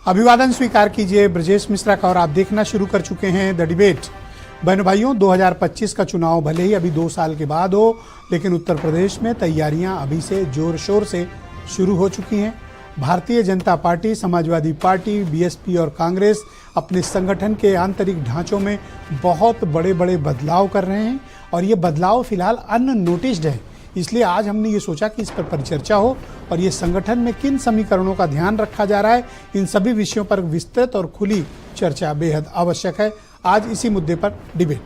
अभिवादन स्वीकार कीजिए ब्रजेश मिश्रा का और आप देखना शुरू कर चुके हैं द डिबेट। बहनों भाइयों, 2025 का चुनाव भले ही अभी 2 साल के बाद हो, लेकिन उत्तर प्रदेश में तैयारियां अभी से जोर शोर से शुरू हो चुकी हैं। Bharatiya Janata party, Samajwadi party, BSP और कांग्रेस अपने संगठन के आंतरिक ढांचों में बहुत बड़े बड़े बदलाव कर रहे हैं और ये बदलाव फिलहाल अननोटिस्ड है। इसलिए आज हमने ये सोचा कि इस पर परिचर्चा हो और ये संगठन में किन समीकरणों का ध्यान रखा जा रहा है, इन सभी विषयों पर विस्तृत और खुली चर्चा बेहद आवश्यक है। आज इसी मुद्दे पर डिबेट।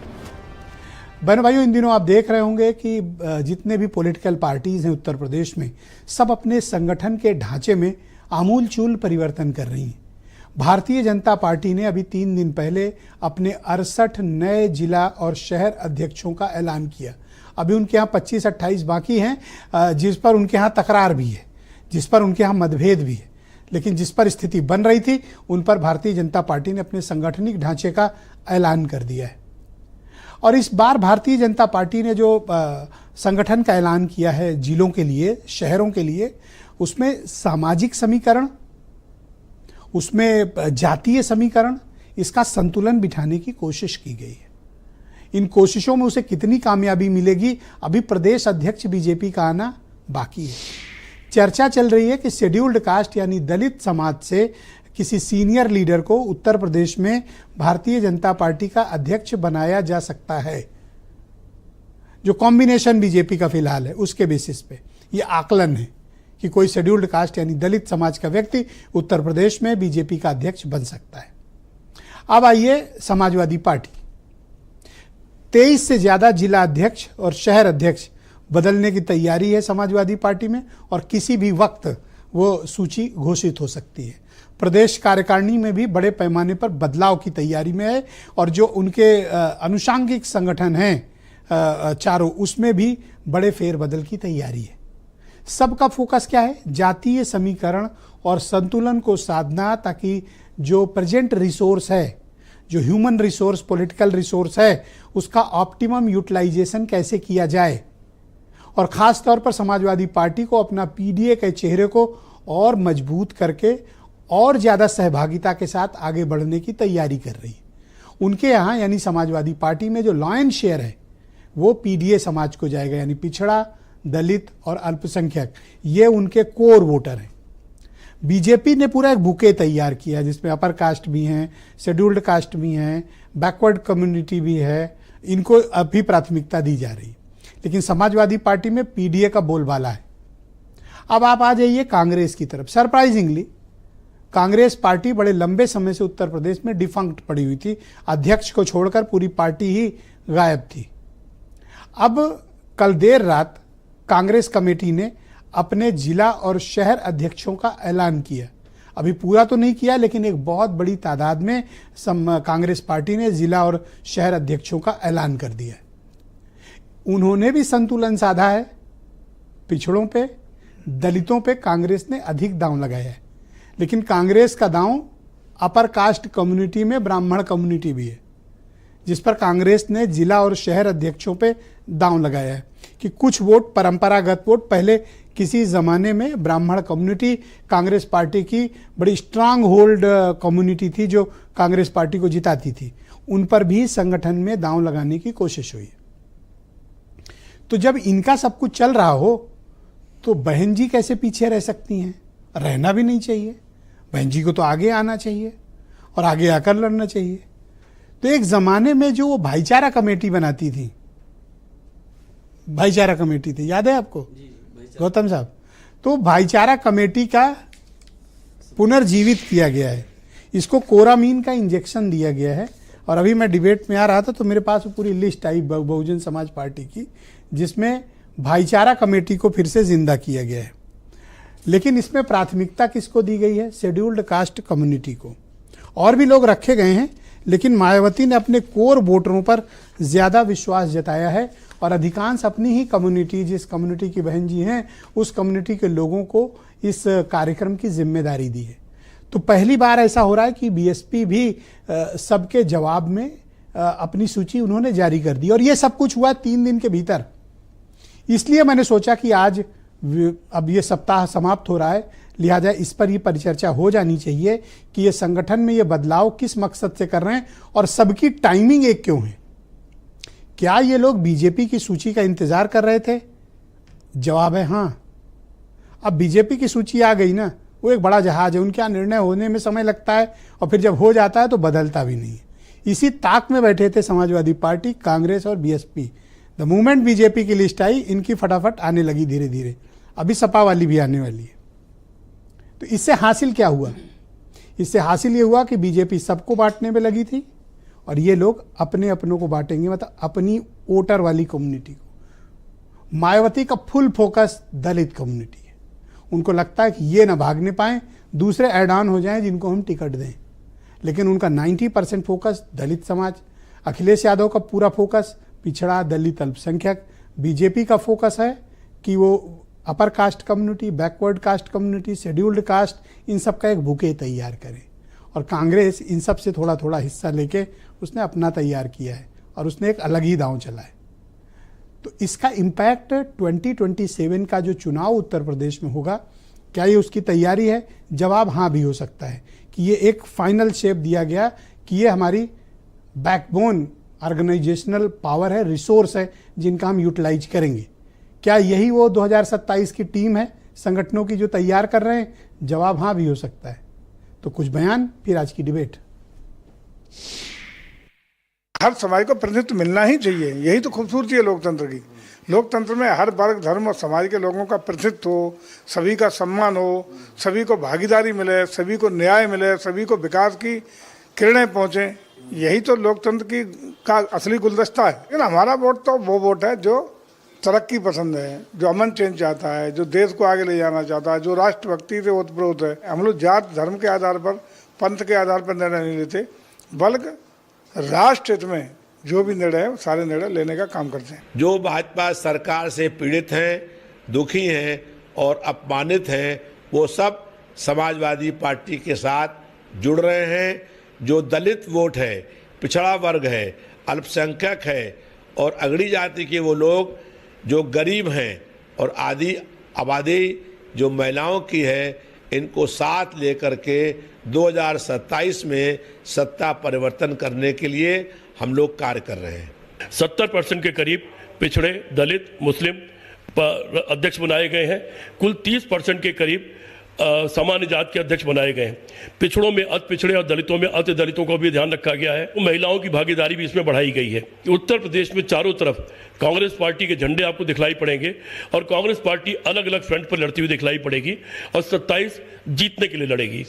बहनों भाइयों, इन दिनों आप देख रहे होंगे कि जितने भी पॉलिटिकल पार्टीज हैं उत्तर प्रदेश में, सब अपने संगठन के ढांचे में आमूलचूल परिवर्तन कर रही हैं। भारतीय जनता पार्टी ने अभी 3 दिन पहले अपने 68 नए जिला और शहर अध्यक्षों का ऐलान किया। अभी उनके यहाँ 25-28 बाकी हैं, जिस पर उनके यहाँ तकरार भी है, जिस पर उनके यहाँ मतभेद भी है, लेकिन जिस पर स्थिति बन रही थी उन पर भारतीय जनता पार्टी ने अपने सांगठनिक ढांचे का ऐलान कर दिया है। और इस बार भारतीय जनता पार्टी ने जो संगठन का ऐलान किया है जिलों के लिए, शहरों के लिए, उसमें सामाजिक समीकरण, उसमें जातीय समीकरण, इसका संतुलन बिठाने की कोशिश की गई है। इन कोशिशों में उसे कितनी कामयाबी मिलेगी, अभी प्रदेश अध्यक्ष बीजेपी का आना बाकी है। चर्चा चल रही है कि शेड्यूल्ड कास्ट यानी दलित समाज से किसी सीनियर लीडर को उत्तर प्रदेश में भारतीय जनता पार्टी का अध्यक्ष बनाया जा सकता है। जो कॉम्बिनेशन बीजेपी का फिलहाल है उसके बेसिस पे ये आकलन है कि कोई शेड्यूल्ड कास्ट यानी दलित समाज का व्यक्ति उत्तर प्रदेश में बीजेपी का अध्यक्ष बन सकता है। अब आइए समाजवादी पार्टी। 23 से ज्यादा जिला अध्यक्ष और शहर अध्यक्ष बदलने की तैयारी है समाजवादी पार्टी में और किसी भी वक्त वो सूची घोषित हो सकती है। प्रदेश कार्यकारिणी में भी बड़े पैमाने पर बदलाव की तैयारी में है और जो उनके अनुषांगिक संगठन हैं चारों, उसमें भी बड़े फेरबदल की तैयारी है। सबका फोकस क्या है? जातीय समीकरण और संतुलन को साधना, ताकि जो प्रेजेंट रिसोर्स है, जो ह्यूमन रिसोर्स, पॉलिटिकल रिसोर्स है, उसका ऑप्टिमम यूटिलाइजेशन कैसे किया जाए और ख़ास तौर पर समाजवादी पार्टी को अपना पीडीए के चेहरे को और मजबूत करके और ज़्यादा सहभागिता के साथ आगे बढ़ने की तैयारी कर रही है। उनके यहाँ यानी समाजवादी पार्टी में जो लॉयन शेयर है वो पीडीए समाज को जाएगा, यानी पिछड़ा, दलित और अल्पसंख्यक, ये उनके कोर वोटर हैं। बीजेपी ने पूरा एक बुके तैयार किया जिसमें अपर कास्ट भी हैं, शेड्यूल्ड कास्ट भी हैं, बैकवर्ड कम्युनिटी भी है, इनको अभी प्राथमिकता दी जा रही है। लेकिन समाजवादी पार्टी में पीडीए का बोलबाला है। अब आप आ जाइए कांग्रेस की तरफ। सरप्राइजिंगली कांग्रेस पार्टी बड़े लंबे समय से उत्तर प्रदेश में डिफंक्ट पड़ी हुई थी, अध्यक्ष को छोड़कर पूरी पार्टी ही गायब थी। अब कल देर रात कांग्रेस कमेटी ने अपने जिला और शहर अध्यक्षों का ऐलान किया। अभी पूरा तो नहीं किया, लेकिन एक बहुत बड़ी तादाद में कांग्रेस पार्टी ने जिला और शहर अध्यक्षों का ऐलान कर दिया। उन्होंने भी संतुलन साधा है। पिछड़ों पे, दलितों पे कांग्रेस ने अधिक दांव लगाया है, लेकिन कांग्रेस का दांव अपर कास्ट कम्युनिटी में ब्राह्मण कम्युनिटी भी है, जिस पर कांग्रेस ने जिला और शहर अध्यक्षों पे दांव लगाया है कि कुछ वोट, परंपरागत वोट, पहले किसी ज़माने में ब्राह्मण कम्युनिटी कांग्रेस पार्टी की बड़ी स्ट्रांग होल्ड कम्युनिटी थी जो कांग्रेस पार्टी को जिताती थी, उन पर भी संगठन में दांव लगाने की कोशिश हुई। तो जब इनका सब कुछ चल रहा हो तो बहन जी कैसे पीछे रह सकती हैं? रहना भी नहीं चाहिए। बहन जी को तो आगे आना चाहिए और आगे आकर लड़ना चाहिए। तो एक ज़माने में जो वो भाईचारा कमेटी बनाती थी, भाईचारा कमेटी थी, याद है आपको गौतम साहब? तो भाईचारा कमेटी का पुनर्जीवित किया गया है। इसको कोरामीन का इंजेक्शन दिया गया है और अभी मैं डिबेट में आ रहा था तो मेरे पास पूरी लिस्ट आई बहुजन समाज पार्टी की, जिसमें भाईचारा कमेटी को फिर से जिंदा किया गया है। लेकिन इसमें प्राथमिकता किसको दी गई है? शेड्यूल्ड कास्ट कम्युनिटी को। और भी लोग रखे गए हैं, लेकिन मायावती ने अपने कोर वोटरों पर ज़्यादा विश्वास जताया है और अधिकांश अपनी ही कम्युनिटी, जिस कम्युनिटी की बहन जी हैं, उस कम्युनिटी के लोगों को इस कार्यक्रम की जिम्मेदारी दी है। तो पहली बार ऐसा हो रहा है कि बीएसपी भी सबके जवाब में अपनी सूची उन्होंने जारी कर दी और ये सब कुछ हुआ 3 दिन के भीतर। इसलिए मैंने सोचा कि आज अब ये सप्ताह समाप्त हो रहा है, लिहाजा इस पर ये परिचर्चा हो जानी चाहिए कि ये संगठन में ये बदलाव किस मकसद से कर रहे हैं और सबकी टाइमिंग एक क्यों है। क्या ये लोग बीजेपी की सूची का इंतजार कर रहे थे? जवाब है हाँ। अब बीजेपी की सूची आ गई ना, वो एक बड़ा जहाज है, उनका निर्णय होने में समय लगता है और फिर जब हो जाता है तो बदलता भी नहीं है। इसी ताक में बैठे थे समाजवादी पार्टी, कांग्रेस और बीएसपी। द मूवमेंट बीजेपी की लिस्ट आई, इनकी फटाफट आने लगी धीरे धीरे, अभी सपा वाली भी आने वाली है। तो इससे हासिल क्या हुआ? इससे हासिल ये हुआ कि बीजेपी सबको बांटने में लगी थी और ये लोग अपने अपनों को बांटेंगे, मतलब अपनी वोटर वाली कम्युनिटी को। मायावती का फुल फोकस दलित कम्युनिटी है। उनको लगता है कि ये ना भागने पाएं, दूसरे ऐड ऑन हो जाएं जिनको हम टिकट दें, लेकिन उनका 90% फोकस दलित समाज। अखिलेश यादव का पूरा फोकस पिछड़ा दलित अल्पसंख्यक। बीजेपी का फोकस है कि वो upper caste community, backward caste community, scheduled caste, इन सब का एक बुके तैयार करें। और कांग्रेस इन सब से थोड़ा थोड़ा हिस्सा लेके उसने अपना तैयार किया है और उसने एक अलग ही दांव चला है। तो इसका इम्पैक्ट 2027 का जो चुनाव उत्तर प्रदेश में होगा, क्या ये उसकी तैयारी है? जवाब हाँ भी हो सकता है कि ये एक फाइनल शेप दिया गया कि ये हमारी बैकबोन ऑर्गेनाइजेशनल पावर है, रिसोर्स है, जिनका हम यूटिलाइज करेंगे। क्या यही वो 2027 की टीम है संगठनों की जो तैयार कर रहे हैं? जवाब हाँ भी हो सकता है। तो कुछ बयान, फिर आज की डिबेट। हर समाज को प्रतिनिधित्व मिलना ही चाहिए, यही तो खूबसूरती है लोकतंत्र की। लोकतंत्र में हर वर्ग, धर्म और समाज के लोगों का प्रतिनिधित्व हो, सभी का सम्मान हो, सभी को भागीदारी मिले, सभी को न्याय मिले, सभी को विकास की किरणें पहुंचे, यही तो लोकतंत्र की का असली गुलदस्ता है। लेकिन हमारा वोट तो वो वोट है जो तरक्की पसंद है, जो अमन चैन चाहता है, जो देश को आगे ले जाना चाहता है, जो राष्ट्रभक्ति से ओतप्रोत है। हम लोग जात धर्म के आधार पर, पंथ के आधार पर निर्णय नहीं लेते, बल्कि राष्ट्र हित में जो भी निर्णय है सारे निर्णय लेने का काम करते हैं। जो भाजपा सरकार से पीड़ित हैं, दुखी हैं और अपमानित हैं, वो सब समाजवादी पार्टी के साथ जुड़ रहे हैं। जो दलित वोट है, पिछड़ा वर्ग है, अल्पसंख्यक है और अगड़ी जाति के वो लोग जो गरीब हैं और आधी आबादी जो महिलाओं की है, इनको साथ लेकर के 2027 में सत्ता परिवर्तन करने के लिए हम लोग कार्य कर रहे हैं। 70% के करीब पिछड़े, दलित, मुस्लिम अध्यक्ष बनाए गए हैं। कुल 30% के करीब सामान्य जात के अध्यक्ष बनाए गए हैं। पिछड़ों में अति पिछड़े और दलितों में अति दलितों को भी ध्यान रखा गया है। महिलाओं की भागीदारी भी इसमें बढ़ाई गई है। उत्तर प्रदेश में चारों तरफ कांग्रेस पार्टी के झंडे आपको दिखलाई पड़ेंगे और कांग्रेस पार्टी अलग अलग फ्रंट पर लड़ती हुई दिखलाई पड़ेगी और 27 जीतने के लिए लड़ेगी।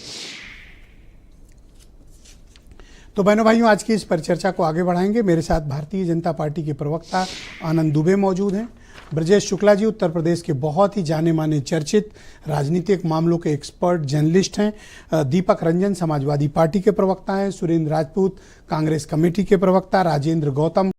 तो बहनों भाइयों, आज की इस परिचर्चा को आगे बढ़ाएंगे। मेरे साथ भारतीय जनता पार्टी के प्रवक्ता आनंद दुबे मौजूद हैं। ब्रजेश शुक्ला जी उत्तर प्रदेश के बहुत ही जाने माने चर्चित राजनीतिक मामलों के एक्सपर्ट जर्नलिस्ट हैं। दीपक रंजन समाजवादी पार्टी के प्रवक्ता हैं। सुरेंद्र राजपूत कांग्रेस कमेटी के प्रवक्ता। राजेंद्र गौतम